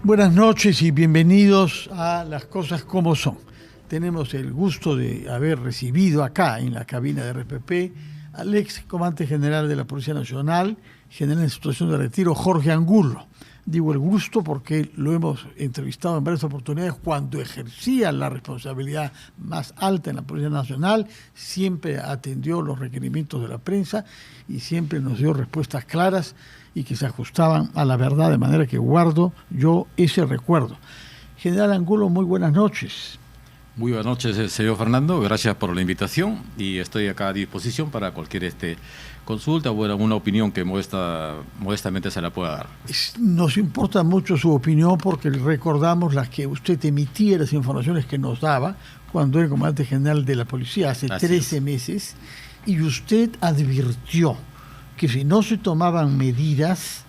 Buenas noches y bienvenidos a Las Cosas Como Son. Tenemos el gusto de haber recibido acá en la cabina de RPP al ex comandante general de la Policía Nacional, general en situación de retiro, Jorge Angulo. Digo el gusto porque lo hemos entrevistado en varias oportunidades cuando ejercía la responsabilidad más alta en la Policía Nacional, siempre atendió los requerimientos de la prensa y siempre nos dio respuestas claras y que se ajustaban a la verdad, de manera que guardo yo ese recuerdo. General Angulo, muy buenas noches. Muy buenas noches, señor Fernando. Gracias por la invitación y estoy acá a disposición para cualquier consulta o alguna opinión que modestamente se la pueda dar. Nos importa mucho su opinión porque recordamos las que usted emitía, las informaciones que nos daba cuando era comandante general de la policía hace 13 meses, y usted advirtió que si no se tomaban medidas,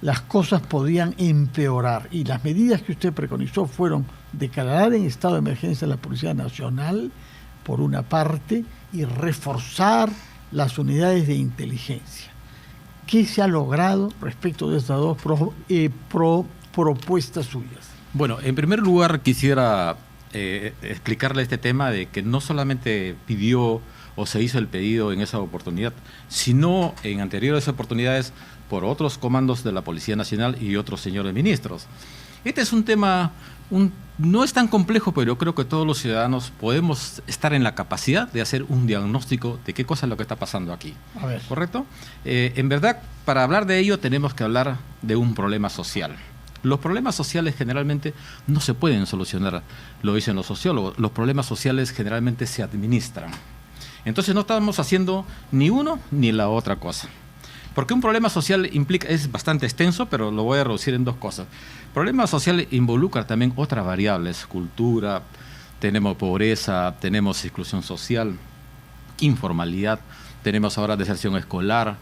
las cosas podían empeorar. Y las medidas que usted preconizó fueron declarar en estado de emergencia a la Policía Nacional, por una parte, y reforzar las unidades de inteligencia. ¿Qué se ha logrado respecto de estas dos propuestas suyas? Bueno, en primer lugar quisiera explicarle este tema de que no solamente pidió o se hizo el pedido en esa oportunidad, sino en anteriores oportunidades por otros comandos de la Policía Nacional y otros señores ministros. Este es un tema, no es tan complejo, pero yo creo que todos los ciudadanos podemos estar en la capacidad de hacer un diagnóstico de qué cosa es lo que está pasando aquí. A ver. ¿Correcto? En verdad, para hablar de ello tenemos que hablar de un problema social. Los problemas sociales generalmente no se pueden solucionar, lo dicen los sociólogos. Los problemas sociales generalmente se administran. Entonces no estamos haciendo ni uno ni la otra cosa. Porque un problema social es bastante extenso, pero lo voy a reducir en dos cosas. El problema social involucra también otras variables: cultura, tenemos pobreza, tenemos exclusión social, informalidad, tenemos ahora deserción escolar,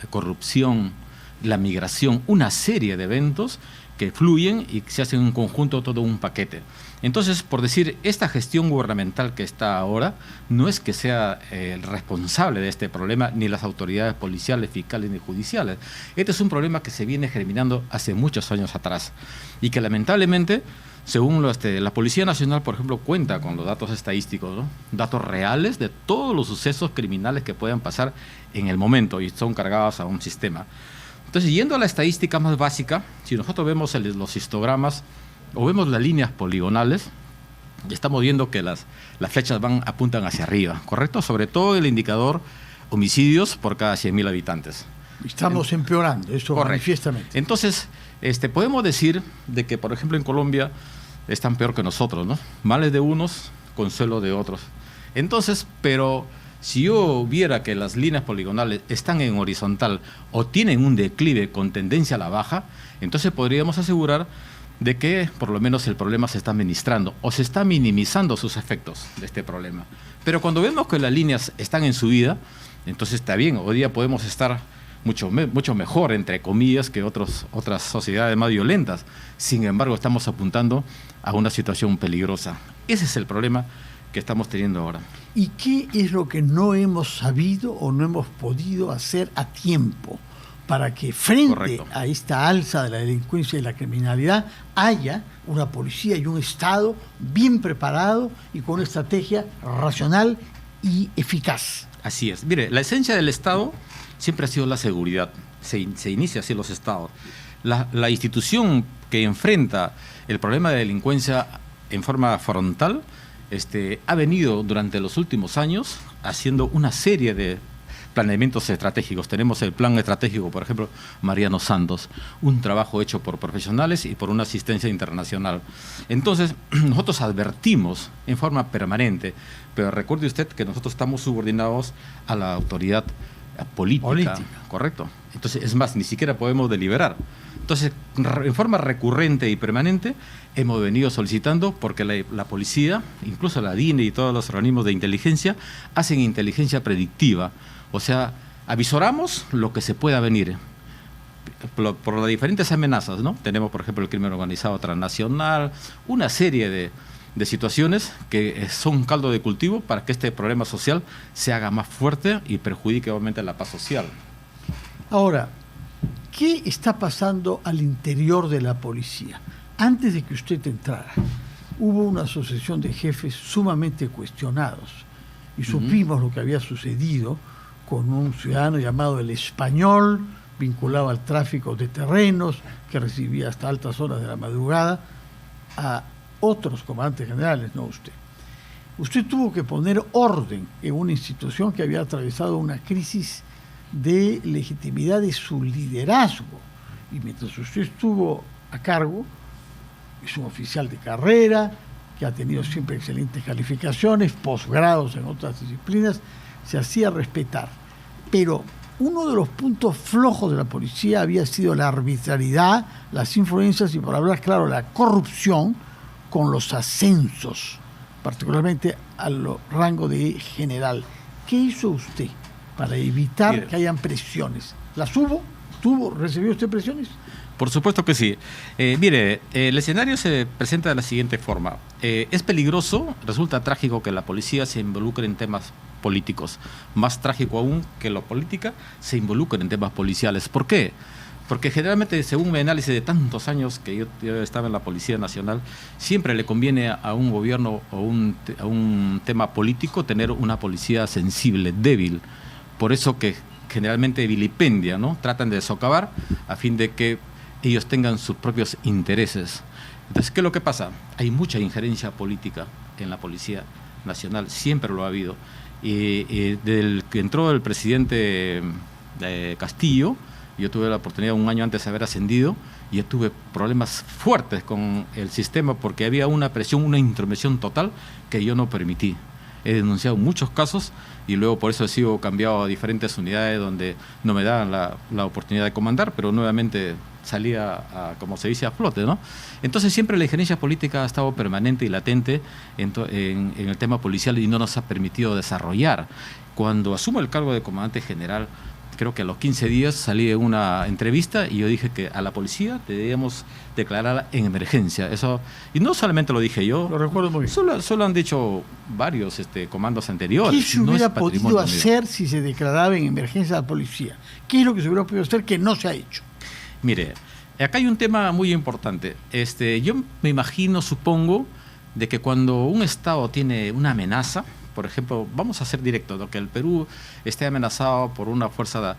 corrupción, la migración, una serie de eventos que fluyen y se hacen en conjunto, todo un paquete. Entonces, por decir, esta gestión gubernamental que está ahora no es que sea el responsable de este problema, ni las autoridades policiales, fiscales ni judiciales. Este es un problema que se viene germinando hace muchos años atrás y que lamentablemente, según la Policía Nacional, por ejemplo, cuenta con los datos estadísticos, ¿no? Datos reales de todos los sucesos criminales que puedan pasar en el momento y son cargados a un sistema. Entonces, yendo a la estadística más básica, si nosotros vemos los histogramas o vemos las líneas poligonales, estamos viendo que las flechas apuntan hacia arriba, ¿correcto? Sobre todo el indicador homicidios por cada 100.000 habitantes. Estamos empeorando, eso manifiestamente. Entonces, podemos decir de que, por ejemplo, en Colombia están peor que nosotros, ¿no? Males de unos, consuelo de otros. Entonces, pero si yo viera que las líneas poligonales están en horizontal o tienen un declive con tendencia a la baja, entonces podríamos asegurar de que por lo menos el problema se está administrando o se está minimizando sus efectos de este problema. Pero cuando vemos que las líneas están en subida, entonces está bien, hoy día podemos estar mucho mejor, entre comillas, que otras sociedades más violentas. Sin embargo, estamos apuntando a una situación peligrosa. Ese es el problema que estamos teniendo ahora. ¿Y qué es lo que no hemos sabido o no hemos podido hacer a tiempo para que frente a esta alza de la delincuencia y la criminalidad haya una policía y un Estado bien preparado y con una estrategia racional y eficaz? Así es. Mire, la esencia del Estado siempre ha sido la seguridad. Se inicia así los Estados. La institución que enfrenta el problema de delincuencia en forma frontal ha venido durante los últimos años haciendo una serie de planeamientos estratégicos. Tenemos el plan estratégico, por ejemplo, Mariano Santos, un trabajo hecho por profesionales y por una asistencia internacional. Entonces, nosotros advertimos en forma permanente, pero recuerde usted que nosotros estamos subordinados a la autoridad política. ¿Correcto? Entonces, es más, ni siquiera podemos deliberar. Entonces, en forma recurrente y permanente, hemos venido solicitando, porque la policía, incluso la DINE y todos los organismos de inteligencia, hacen inteligencia predictiva. O sea, avisoramos lo que se pueda venir por las diferentes amenazas, ¿no? Tenemos, por ejemplo, el crimen organizado transnacional, una serie de situaciones que son caldo de cultivo para que este problema social se haga más fuerte y perjudique obviamente la paz social. Ahora, ¿qué está pasando al interior de la policía? Antes de que usted entrara, hubo una asociación de jefes sumamente cuestionados y supimos lo que había sucedido con un ciudadano llamado El Español, vinculado al tráfico de terrenos, que recibía hasta altas horas de la madrugada a otros comandantes generales, no usted. Usted tuvo que poner orden en una institución que había atravesado una crisis de legitimidad de su liderazgo. Y mientras usted estuvo a cargo, es un oficial de carrera, que ha tenido siempre excelentes calificaciones, posgrados en otras disciplinas, se hacía respetar. Pero uno de los puntos flojos de la policía había sido la arbitrariedad, las influencias y, por hablar claro, la corrupción con los ascensos, particularmente al rango de general. ¿Qué hizo usted para evitar que hayan presiones? ¿Las hubo? ¿Recibió usted presiones? Por supuesto que sí. Mire, el escenario se presenta de la siguiente forma. Es peligroso, resulta trágico que la policía se involucre en temas políticos. Más trágico aún que la política se involucre en temas policiales. ¿Por qué? Porque generalmente, según mi análisis de tantos años que yo estaba en la Policía Nacional, siempre le conviene a un gobierno o a un tema político tener una policía sensible, débil. Por eso que generalmente vilipendia, ¿no? Tratan de socavar a fin de que ellos tengan sus propios intereses. Entonces, ¿qué es lo que pasa? Hay mucha injerencia política en la Policía Nacional, siempre lo ha habido. Desde que entró el presidente Castillo, yo tuve la oportunidad un año antes de haber ascendido, y yo tuve problemas fuertes con el sistema porque había una presión, una intromisión total que yo no permití. He denunciado muchos casos y luego por eso he sido cambiado a diferentes unidades donde no me daban la oportunidad de comandar, pero nuevamente salía, como se dice, a flote, ¿no? Entonces siempre la injerencia política ha estado permanente y latente en el tema policial y no nos ha permitido desarrollar. Cuando asumo el cargo de comandante general, creo que a los 15 días salí en una entrevista y yo dije que a la policía debíamos declararla en emergencia. Eso, y no solamente lo dije yo, lo recuerdo muy bien. Solo han dicho varios comandos anteriores. ¿Qué se hubiera podido hacer si se declaraba en emergencia a la policía? ¿Qué es lo que se hubiera podido hacer que no se ha hecho? Mire, acá hay un tema muy importante. Yo me imagino, supongo, de que cuando un Estado tiene una amenaza, por ejemplo, vamos a ser directos, ¿no? Que el Perú esté amenazado por una fuerza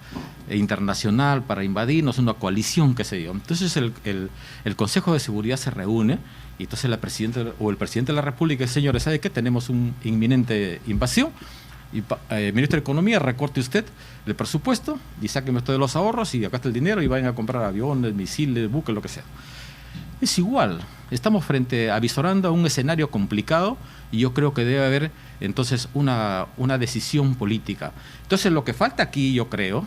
internacional para invadirnos, una coalición, qué sé yo. Entonces el Consejo de Seguridad se reúne y entonces la presidenta o el presidente de la República dice: señores, ¿sabe qué? Tenemos una inminente invasión. Y ministro de Economía, recorte usted el presupuesto y sáqueme usted de los ahorros y acá está el dinero y vayan a comprar aviones, misiles, buques, lo que sea. Es igual, estamos avisorando a un escenario complicado y yo creo que debe haber entonces una decisión política. Entonces lo que falta aquí, yo creo,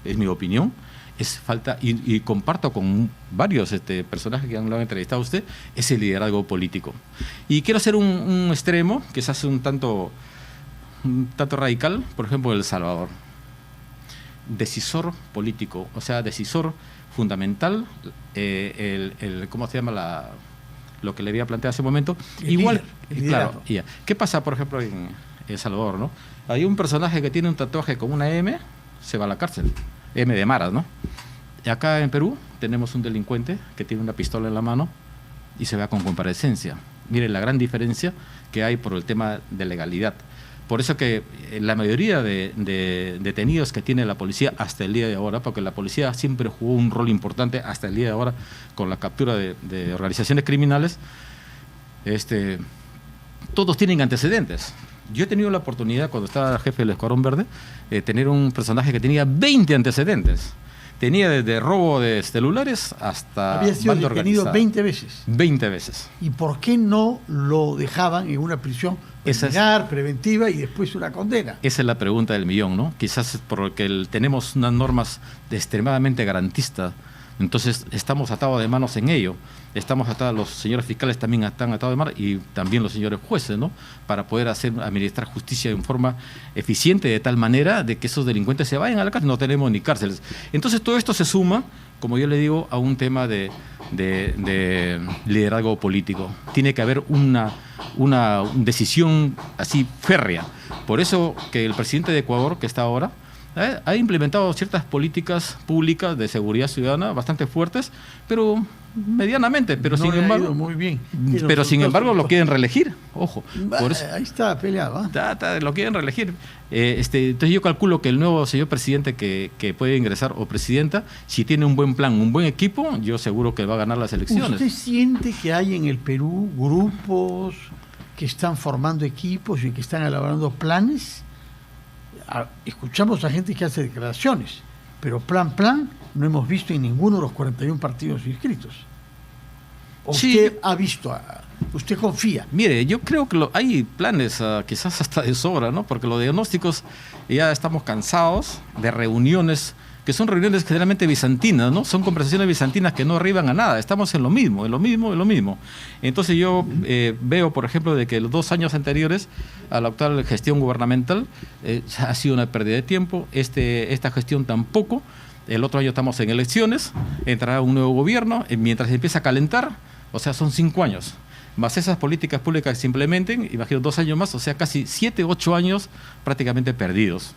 es mi opinión, es falta, y comparto con varios personajes que lo han entrevistado a usted, es el liderazgo político. Y quiero hacer un extremo que se hace un tanto radical, por ejemplo, El Salvador. Decisor político, o sea, decisor fundamental, ¿cómo se llama lo que le había planteado hace un momento? Igual, claro. ¿Qué pasa, por ejemplo, en El Salvador, ¿no? Hay un personaje que tiene un tatuaje con una M, se va a la cárcel, M de Maras, ¿no? Y acá en Perú tenemos un delincuente que tiene una pistola en la mano y se va con comparecencia. Miren la gran diferencia que hay por el tema de legalidad. Por eso que la mayoría de detenidos que tiene la policía hasta el día de ahora, porque la policía siempre jugó un rol importante hasta el día de ahora con la captura de organizaciones criminales, todos tienen antecedentes. Yo he tenido la oportunidad, cuando estaba jefe del Escuadrón Verde, de tener un personaje que tenía 20 antecedentes. Tenía desde robo de celulares hasta... Había sido detenido 20 veces. 20 veces. ¿Y por qué no lo dejaban en una prisión preventiva y después una condena? Esa es la pregunta del millón, ¿no? Quizás es porque tenemos unas normas extremadamente garantistas, entonces estamos atados de manos en ello. Estamos atados, los señores fiscales también están atados de manos y también los señores jueces, ¿no? Para poder administrar justicia en forma eficiente, de tal manera de que esos delincuentes se vayan a la cárcel. No tenemos ni cárceles. Entonces todo esto se suma, como yo le digo, a un tema de liderazgo político. Tiene que haber una decisión así férrea. Por eso que el presidente de Ecuador, que está ahora, ha implementado ciertas políticas públicas de seguridad ciudadana bastante fuertes, pero medianamente, pero no sin embargo, muy bien. Pero sin embargo lo quieren reelegir, ojo. Por eso, ahí está peleado. lo quieren reelegir. Entonces yo calculo que el nuevo señor presidente que puede ingresar o presidenta, si tiene un buen plan, un buen equipo, yo seguro que va a ganar las elecciones. ¿Usted siente que hay en el Perú grupos que están formando equipos y que están elaborando planes? Escuchamos a gente que hace declaraciones, pero plan no hemos visto en ninguno de los 41 partidos inscritos. Sí. ¿Usted ha visto? ¿Usted confía? Mire, yo creo que hay planes quizás hasta de sobra, ¿no? Porque los diagnósticos ya estamos cansados de reuniones que son reuniones generalmente bizantinas, ¿no? Son conversaciones bizantinas que no arriban a nada. Estamos en lo mismo. Entonces yo veo, por ejemplo, de que los 2 años anteriores a la actual gestión gubernamental ha sido una pérdida de tiempo. Esta gestión tampoco. El otro año estamos en elecciones, entrará un nuevo gobierno, mientras se empieza a calentar, o sea, son 5 años. Más esas políticas públicas que se implementen, imagino 2 años más, o sea, casi 7, 8 años prácticamente perdidos.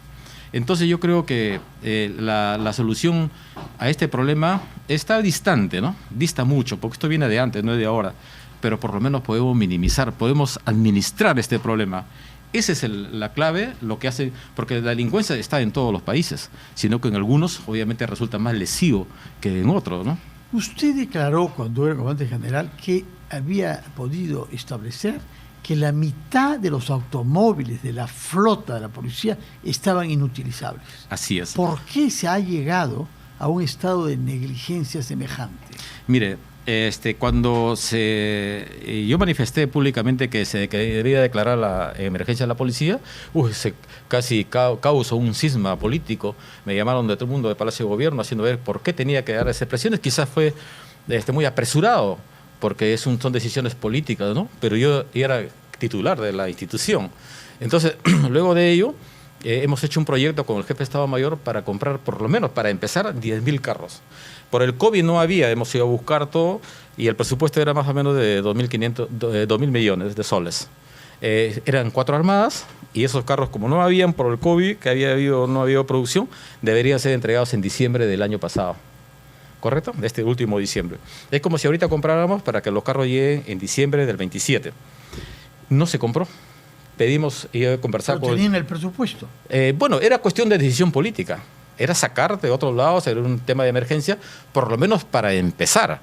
Entonces yo creo que la solución a este problema está distante, ¿no? Dista mucho, porque esto viene de antes, no es de ahora. Pero por lo menos podemos minimizar, podemos administrar este problema. Esa es la clave, lo que hace, porque la delincuencia está en todos los países, sino que en algunos obviamente resulta más lesivo que en otros, ¿no? Usted declaró cuando era comandante general que había podido establecer que la mitad de los automóviles de la flota de la policía estaban inutilizables. Así es. ¿Por qué se ha llegado a un estado de negligencia semejante? Mire, cuando yo manifesté públicamente que debía declarar la emergencia de la policía, se casi causó un cisma político. Me llamaron de todo el mundo de Palacio de Gobierno haciendo ver por qué tenía que dar esas expresiones. Quizás fue muy apresurado, porque son decisiones políticas, ¿no? Pero yo era titular de la institución. Entonces, luego de ello, hemos hecho un proyecto con el jefe de Estado Mayor para comprar, por lo menos para empezar, 10.000 carros. Por el COVID no había, hemos ido a buscar todo y el presupuesto era más o menos de 2.000 millones de soles. Eran 4 armadas y esos carros, como no habían por el COVID, no había habido producción, deberían ser entregados en diciembre del año pasado. ¿Correcto? De este último diciembre. Es como si ahorita compráramos para que los carros lleguen en diciembre del 27. No se compró. Pedimos y conversar con... ¿Tenían el presupuesto? Bueno, era cuestión de decisión política. Era sacar de otros lados, era un tema de emergencia, por lo menos para empezar.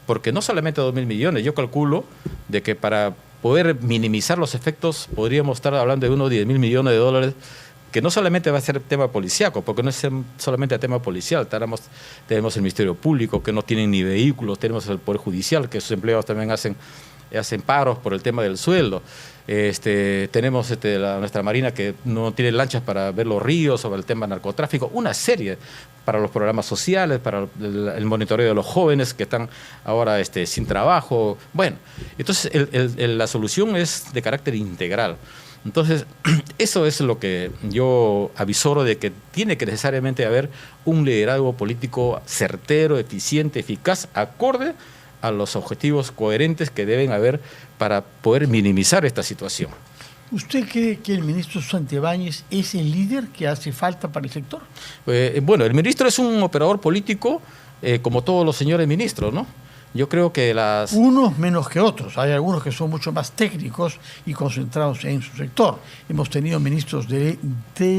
Porque no solamente 2.000 millones, yo calculo de que para poder minimizar los efectos podríamos estar hablando de unos 10.000 millones de dólares, que no solamente va a ser tema policíaco, porque no es solamente tema policial, tenemos el Ministerio Público, que no tienen ni vehículos, tenemos el Poder Judicial, que sus empleados también hacen paros por el tema del sueldo. Tenemos nuestra Marina, que no tiene lanchas para ver los ríos, sobre el tema del narcotráfico, una serie para los programas sociales, para el monitoreo de los jóvenes que están ahora sin trabajo. Bueno, entonces la solución es de carácter integral. Entonces, eso es lo que yo avisoro, de que tiene que necesariamente haber un liderazgo político certero, eficiente, eficaz, acorde a los objetivos coherentes que deben haber para poder minimizar esta situación. ¿Usted cree que el ministro Santibáñez es el líder que hace falta para el sector? Bueno, el ministro es un operador político, como todos los señores ministros, ¿no? Yo creo que Unos menos que otros. Hay algunos que son mucho más técnicos y concentrados en su sector. Hemos tenido ministros del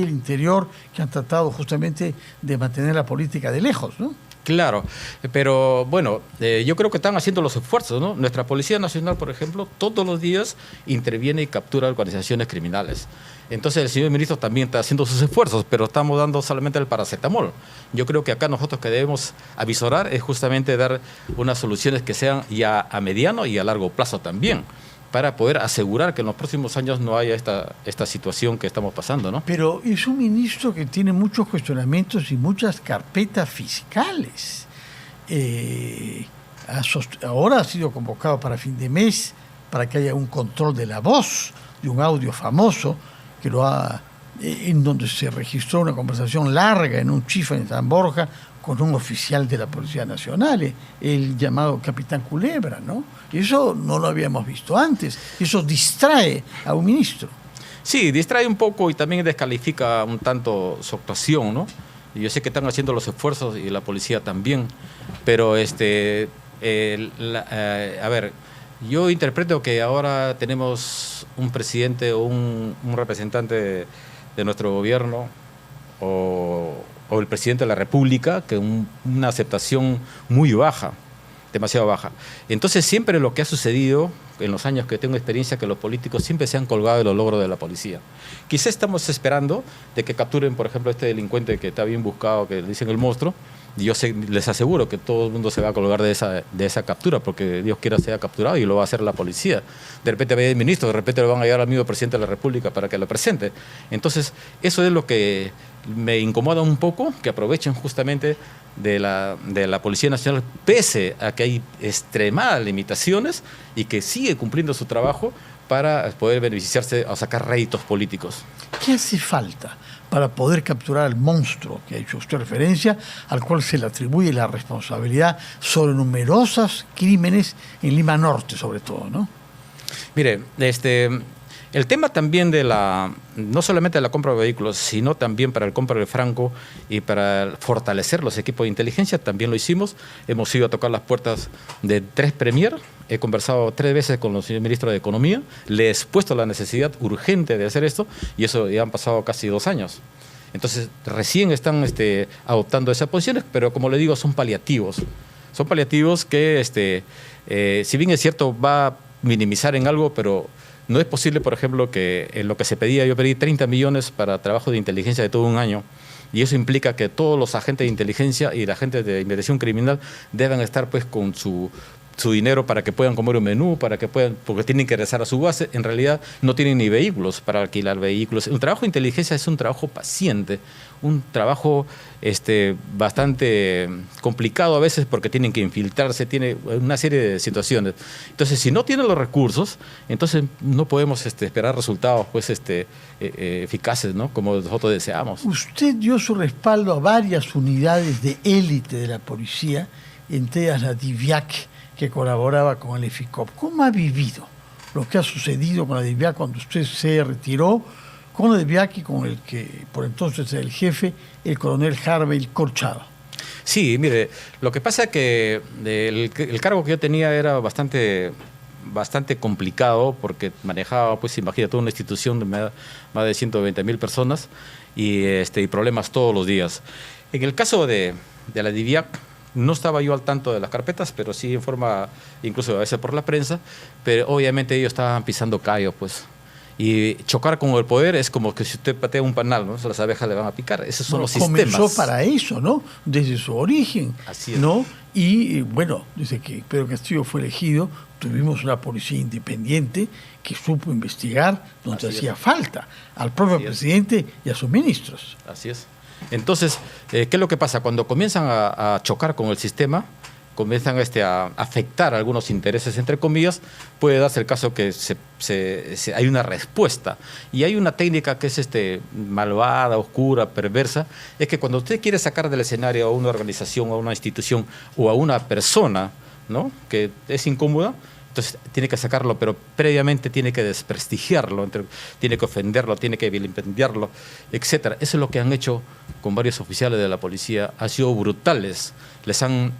Interior que han tratado justamente de mantener la política de lejos, ¿no? Claro, pero bueno, yo creo que están haciendo los esfuerzos, ¿no? Nuestra Policía Nacional, por ejemplo, todos los días interviene y captura organizaciones criminales. Entonces el señor ministro también está haciendo sus esfuerzos, pero estamos dando solamente el paracetamol. Yo creo que acá nosotros que debemos avisorar es justamente dar unas soluciones que sean ya a mediano y a largo plazo también, para poder asegurar que en los próximos años no haya esta situación que estamos pasando, ¿no? Pero es un ministro que tiene muchos cuestionamientos y muchas carpetas fiscales. Ahora ha sido convocado para fin de mes para que haya un control de la voz, de un audio famoso, en donde se registró una conversación larga en un chifa en San Borja con un oficial de la Policía Nacional, el llamado Capitán Culebra, ¿no? Eso no lo habíamos visto antes. Eso distrae a un ministro. Sí, distrae un poco y también descalifica un tanto su actuación, ¿no? Y yo sé que están haciendo los esfuerzos y la policía también, pero a ver, yo interpreto que ahora tenemos un presidente o un representante de nuestro gobierno o el presidente de la República que una aceptación muy baja, demasiado baja. Entonces siempre lo que ha sucedido en los años que tengo experiencia, que los políticos siempre se han colgado de los logros de la policía. Quizá estamos esperando de que capturen, por ejemplo, este delincuente que está bien buscado, que le dicen el monstruo, y yo les aseguro que todo el mundo se va a colgar de esa captura, porque Dios quiera sea capturado y lo va a hacer la policía. De repente va a ir el ministro, de repente le van a llevar al mismo presidente de la República para que lo presente. Entonces, eso es lo que me incomoda un poco, que aprovechen justamente de la Policía Nacional, pese a que hay extremadas limitaciones y que sigue cumpliendo su trabajo para poder beneficiarse o sacar réditos políticos. ¿Qué hace falta para poder capturar al monstruo que ha hecho usted referencia, al cual se le atribuye la responsabilidad sobre numerosos crímenes en Lima Norte, sobre todo, ¿no? Mire, el tema también no solamente de la compra de vehículos, sino también para el compra de franco y para fortalecer los equipos de inteligencia, también lo hicimos. Hemos ido a tocar las puertas de 3 Premier, he conversado 3 veces con el señor ministro de Economía, le he expuesto la necesidad urgente de hacer esto y eso ya han pasado casi 2 años. Entonces, recién están adoptando esas posiciones, pero como le digo, son paliativos. Son paliativos que, si bien es cierto, va a minimizar en algo, pero no es posible, por ejemplo, que en lo que se pedía, yo pedí 30 millones para trabajo de inteligencia de todo un año, y eso implica que todos los agentes de inteligencia y la gente de investigación criminal deben estar pues con su dinero para que puedan comer un menú, porque tienen que regresar a su base. En realidad no tienen ni vehículos para alquilar vehículos. El trabajo de inteligencia es un trabajo paciente, un trabajo bastante complicado a veces porque tienen que infiltrarse, tiene una serie de situaciones. Entonces, si no tienen los recursos, entonces no podemos esperar resultados pues, eficaces, ¿no? Como nosotros deseamos. Usted dio su respaldo a varias unidades de élite de la policía, entre ellas la DIVIAC, que colaboraba con el EFICOP. ¿Cómo ha vivido lo que ha sucedido con la DIVIAC cuando usted se retiró, con la DIVIAC y con el que por entonces era el jefe, el coronel Harvey Corchado? Sí, mire, lo que pasa es que el cargo que yo tenía era bastante complicado porque manejaba, pues imagínate, una institución de más de 120,000 personas y problemas todos los días. En el caso de la DIVIAC, no estaba yo al tanto de las carpetas, pero sí en forma, incluso a veces por la prensa, pero obviamente ellos estaban pisando callo, pues. Y chocar con el poder es como que si usted patea un panal, ¿no? Las abejas le van a picar. Esos son los sistemas. Comenzó para eso, ¿no? Desde su origen. Así es. ¿No? Y bueno, desde que Pedro Castillo fue elegido, tuvimos una policía independiente que supo investigar donde hacía falta, al propio presidente y a sus ministros. Así es. Entonces, ¿qué es lo que pasa? Cuando comienzan a chocar con el sistema, comienzan a afectar algunos intereses, entre comillas, puede darse el caso que hay una respuesta. Y hay una técnica que es malvada, oscura, perversa, es que cuando usted quiere sacar del escenario a una organización, a una institución o a una persona, ¿no?, que es incómoda, entonces tiene que sacarlo, pero previamente tiene que desprestigiarlo, tiene que ofenderlo, tiene que vilipendiarlo, etcétera. Eso es lo que han hecho con varios oficiales de la policía. Ha sido brutales. Les han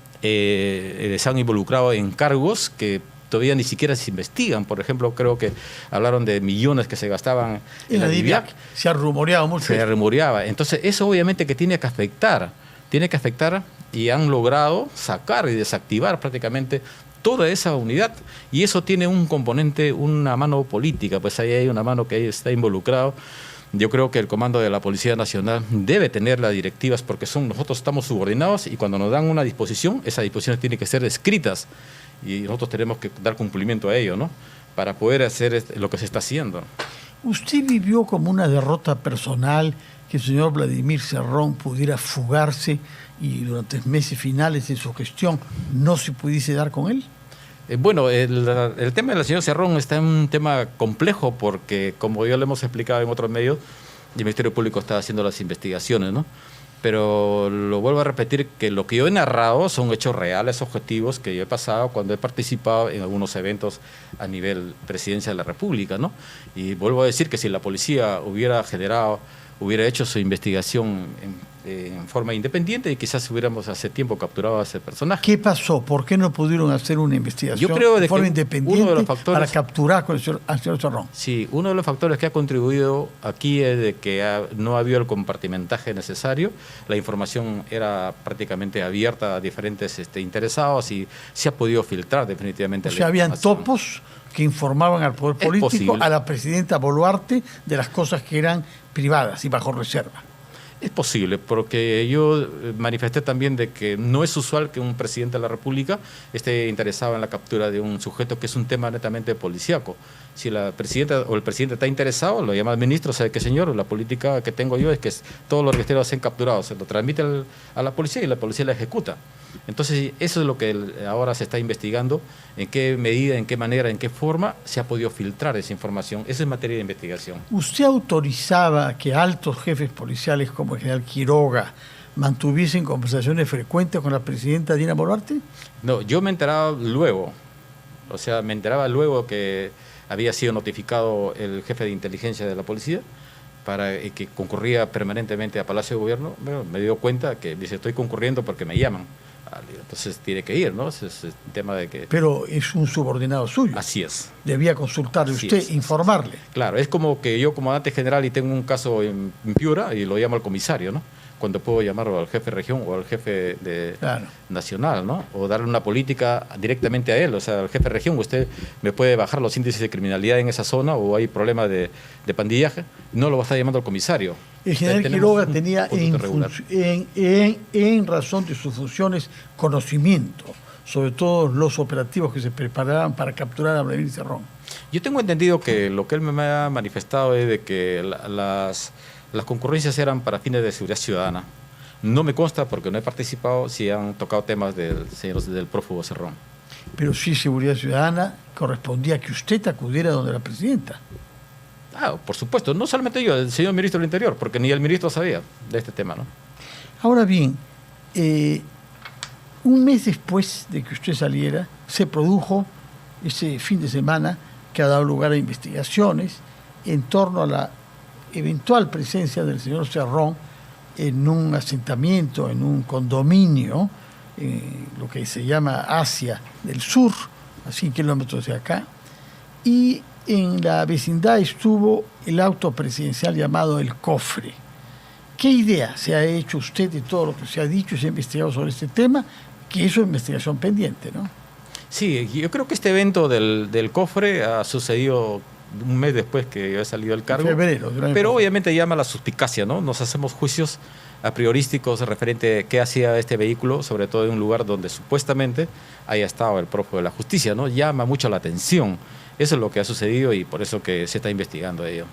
involucrado en cargos que todavía ni siquiera se investigan. Por ejemplo, creo que hablaron de millones que se gastaban en la DIVIAC. Se ha rumoreado mucho. Se rumoreaba. Entonces, eso obviamente que tiene que afectar y han logrado sacar y desactivar prácticamente toda esa unidad, y eso tiene un componente, una mano política, pues ahí hay una mano que está involucrado. Yo creo que el comando de la Policía Nacional debe tener las directivas porque nosotros estamos subordinados y cuando nos dan una disposición, esas disposiciones tienen que ser escritas y nosotros tenemos que dar cumplimiento a ello, ¿no?, para poder hacer lo que se está haciendo. ¿Usted vivió como una derrota personal que el señor Vladimir Cerrón pudiera fugarse y durante meses finales de su gestión no se pudiese dar con él? Bueno, el tema del señor Cerrón está en un tema complejo porque, como ya lo hemos explicado en otros medios, el Ministerio Público está haciendo las investigaciones, ¿no? pero lo vuelvo a repetir que lo que yo he narrado son hechos reales, objetivos que yo he pasado cuando he participado en algunos eventos a nivel presidencia de la República, ¿no? Y vuelvo a decir que si la policía hubiera hecho su investigación en forma independiente y quizás hubiéramos hace tiempo capturado a ese personaje. ¿Qué pasó? ¿Por qué no pudieron hacer una investigación Yo creo de forma que independiente uno de los factores, para capturar al señor Cerrón? Sí, uno de los factores que ha contribuido aquí es de que no ha habido el compartimentaje necesario. La información era prácticamente abierta a diferentes interesados y se ha podido filtrar definitivamente. O sea, habían topos que informaban al poder político, a la presidenta Boluarte, de las cosas que eran privadas y bajo reserva. Es posible, porque yo manifesté también de que no es usual que un presidente de la República esté interesado en la captura de un sujeto que es un tema netamente policíaco. Si la presidenta o el presidente está interesado, lo llama al ministro, ¿sabe qué, señor? La política que tengo yo es que todos los registrados sean capturados, se lo transmite a la policía y la policía la ejecuta. Entonces, eso es lo que ahora se está investigando, en qué medida, en qué manera, en qué forma se ha podido filtrar esa información. Eso es materia de investigación. ¿Usted autorizaba que altos jefes policiales como el general Quiroga mantuviesen conversaciones frecuentes con la presidenta Dina Boluarte? No, yo me enteraba luego. O sea, me enteraba luego que había sido notificado el jefe de inteligencia de la policía para que concurría permanentemente a Palacio de Gobierno. Bueno, me dio cuenta que dice, estoy concurriendo porque me llaman. Entonces tiene que ir, ¿no? Ese es el tema de que... Pero es un subordinado suyo. Así es. Debía consultarle usted, informarle. Claro, es como que yo, comandante general, y tengo un caso en Piura y lo llamo al comisario, ¿no? Cuando puedo llamarlo al jefe de región o al jefe nacional, ¿no? O darle una política directamente a él. O sea, al jefe de región, usted me puede bajar los índices de criminalidad en esa zona o hay problemas de pandillaje, no lo va a estar llamando al comisario. El general Quiroga tenía en razón de sus funciones conocimiento sobre todos los operativos que se preparaban para capturar a Vladimir Cerrón. Yo tengo entendido que lo que él me ha manifestado es de que las concurrencias eran para fines de seguridad ciudadana. No me consta porque no he participado si han tocado temas del prófugo Cerrón. Pero sí, seguridad ciudadana correspondía que usted acudiera donde la presidenta. Ah, por supuesto, no solamente yo, el señor ministro del Interior, porque ni el ministro sabía de este tema, ¿no? Ahora bien, un mes después de que usted saliera, se produjo ese fin de semana que ha dado lugar a investigaciones en torno a la eventual presencia del señor Cerrón en un asentamiento, en un condominio, lo que se llama Asia del Sur, a 100 kilómetros de acá, y en la vecindad estuvo el auto presidencial llamado El Cofre. ¿Qué idea se ha hecho usted de todo lo que se ha dicho y se ha investigado sobre este tema? Que eso es investigación pendiente, ¿no? Sí, yo creo que este evento del Cofre ha sucedido un mes después que yo he salido del cargo. Febrero. Pero obviamente llama la suspicacia, ¿no? Nos hacemos juicios a priorísticos referente a qué hacía este vehículo, sobre todo en un lugar donde supuestamente haya estado el prófugo de la justicia, ¿no? Llama mucho la atención. Eso es lo que ha sucedido y por eso que se está investigando ello.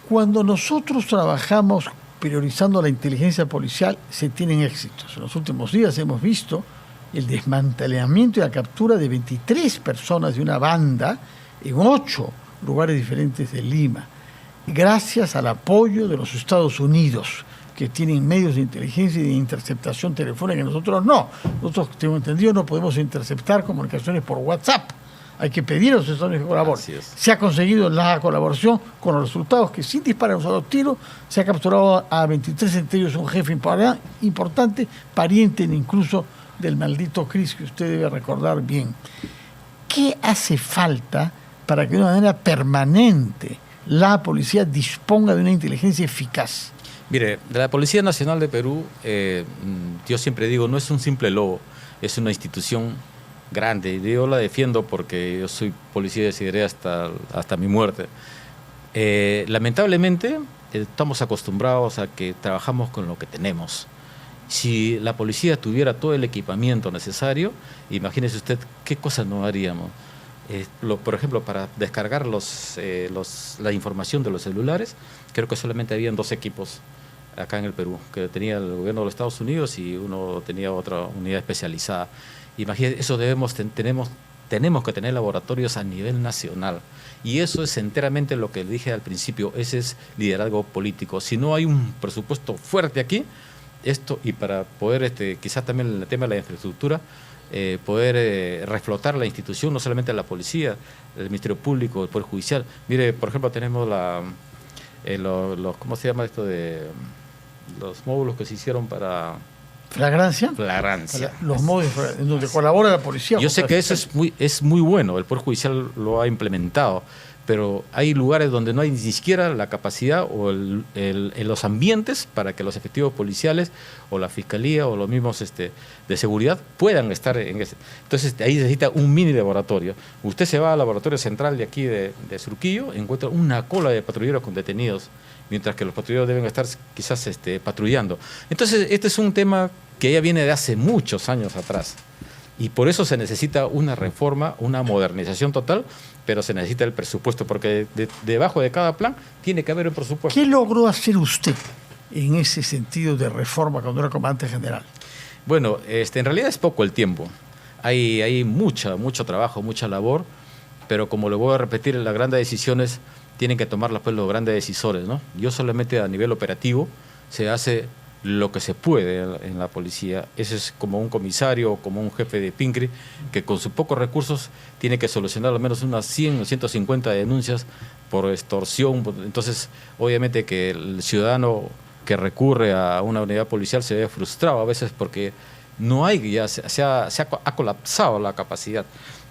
Cuando nosotros trabajamos priorizando la inteligencia policial, se tienen éxitos. En los últimos días hemos visto el desmantelamiento y la captura de 23 personas de una banda en 8 lugares diferentes de Lima, gracias al apoyo de los Estados Unidos, que tienen medios de inteligencia y de interceptación telefónica, que nosotros no. Nosotros, tengo entendido, no podemos interceptar comunicaciones por WhatsApp. Hay que pedir a los Estados Unidos que colaboren. Se ha conseguido la colaboración con los resultados que sin disparar un solo tiro se ha capturado a 23, entre ellos un jefe importante, pariente incluso del maldito Cris, que usted debe recordar bien. ¿Qué hace falta para que de una manera permanente la policía disponga de una inteligencia eficaz? Mire, de la Policía Nacional de Perú, yo siempre digo, no es un simple lobo, es una institución grande. Yo la defiendo porque yo soy policía y seguiré hasta mi muerte. Lamentablemente, estamos acostumbrados a que trabajamos con lo que tenemos. Si la policía tuviera todo el equipamiento necesario, imagínese usted qué cosas no haríamos. Por ejemplo, para descargar la información de los celulares, creo que solamente habían 2 equipos acá en el Perú, que tenía el gobierno de los Estados Unidos y uno tenía otra unidad especializada. Imagínense, eso tenemos tenemos que tener laboratorios a nivel nacional. Y eso es enteramente lo que dije al principio, ese es liderazgo político. Si no hay un presupuesto fuerte aquí, esto, y para poder, quizás también el tema de la infraestructura, poder reflotar la institución, no solamente la policía, el Ministerio Público, el Poder Judicial. Mire, por ejemplo, tenemos ¿cómo se llama esto de los módulos que se hicieron para... ¿Flagrancia? Flagrancia. Los módulos en donde colabora la policía. Yo sé que eso es muy bueno, el Poder Judicial lo ha implementado, pero hay lugares donde no hay ni siquiera la capacidad o los ambientes para que los efectivos policiales o la Fiscalía o los mismos de seguridad puedan estar en ese. Entonces ahí necesita un mini laboratorio. Usted se va al laboratorio central de aquí de Surquillo, encuentra una cola de patrulleros con detenidos, mientras que los patrulleros deben estar quizás patrullando. Entonces este es un tema que ya viene de hace muchos años atrás. Y por eso se necesita una reforma, una modernización total, pero se necesita el presupuesto, porque debajo de cada plan tiene que haber un presupuesto. ¿Qué logró hacer usted en ese sentido de reforma cuando era comandante general? Bueno, en realidad es poco el tiempo. Hay mucho trabajo, mucha labor, pero como le voy a repetir, las grandes decisiones tienen que tomarlas pues los grandes decisores, ¿no? Yo solamente a nivel operativo se hace lo que se puede en la policía. Ese es como un comisario o como un jefe de PINCRI que con sus pocos recursos tiene que solucionar al menos unas 100 o 150 denuncias por extorsión. Entonces, obviamente que el ciudadano que recurre a una unidad policial se ve frustrado a veces porque no hay, ya ha colapsado la capacidad.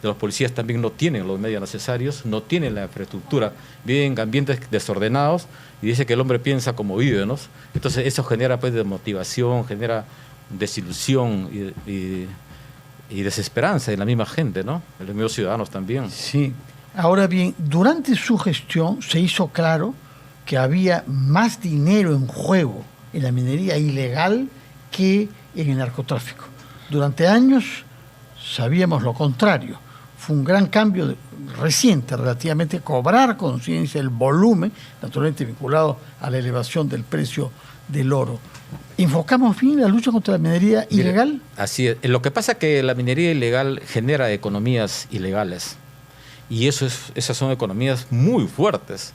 Los policías también no tienen los medios necesarios, no tienen la infraestructura, viven en ambientes desordenados y dice que el hombre piensa como vive, ¿no? Entonces eso genera pues desmotivación, genera desilusión y desesperanza en la misma gente, ¿no? En los mismos ciudadanos también. Sí. Ahora bien, durante su gestión se hizo claro que había más dinero en juego en la minería ilegal que en el narcotráfico. Durante años sabíamos lo contrario. Fue un gran cambio reciente, relativamente, cobrar conciencia del volumen, naturalmente vinculado a la elevación del precio del oro. ¿Enfocamos bien la lucha contra la minería ilegal? Mire, así es. Lo que pasa es que la minería ilegal genera economías ilegales. Y esas son economías muy fuertes,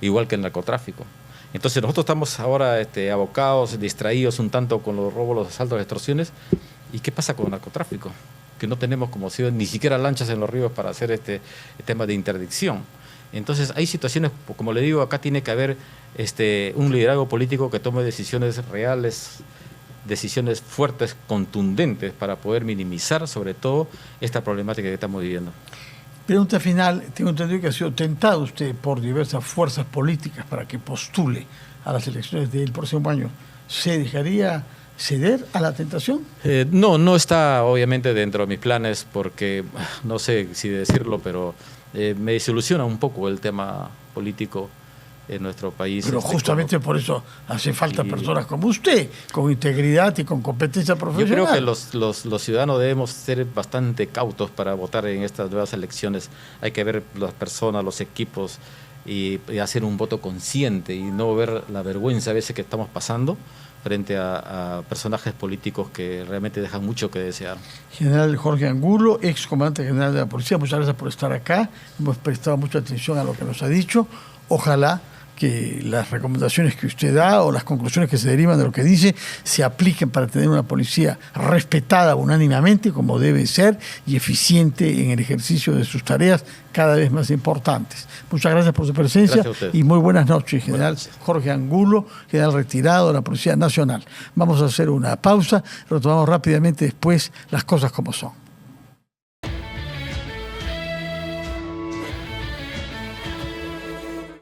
igual que el narcotráfico. Entonces nosotros estamos ahora abocados, distraídos un tanto con los robos, los asaltos, las extorsiones. ¿Y qué pasa con el narcotráfico? Que no tenemos como ciudad ni siquiera lanchas en los ríos para hacer el tema de interdicción. Entonces hay situaciones, como le digo, acá tiene que haber un liderazgo político que tome decisiones reales, decisiones fuertes, contundentes, para poder minimizar sobre todo esta problemática que estamos viviendo. Pregunta final, tengo entendido que ha sido tentado usted por diversas fuerzas políticas para que postule a las elecciones del próximo año. ¿Se dejaría ceder a la tentación? No está obviamente dentro de mis planes porque, no sé si decirlo, pero me desilusiona un poco el tema político en nuestro país. Pero justamente por eso hace falta personas como usted, con integridad y con competencia profesional. Yo creo que los ciudadanos debemos ser bastante cautos para votar en estas nuevas elecciones. Hay que ver las personas, los equipos y hacer un voto consciente y no ver la vergüenza a veces que estamos pasando frente a personajes políticos que realmente dejan mucho que desear. General Jorge Angulo, ex comandante general de la policía, muchas gracias por estar acá. Hemos prestado mucha atención a lo que nos ha dicho. Ojalá que las recomendaciones que usted da o las conclusiones que se derivan de lo que dice se apliquen para tener una policía respetada unánimemente como debe ser y eficiente en el ejercicio de sus tareas cada vez más importantes. Muchas gracias por su presencia y muy buenas noches, general Jorge Angulo, general retirado de la Policía Nacional. Vamos a hacer una pausa, retomamos rápidamente después las cosas como son.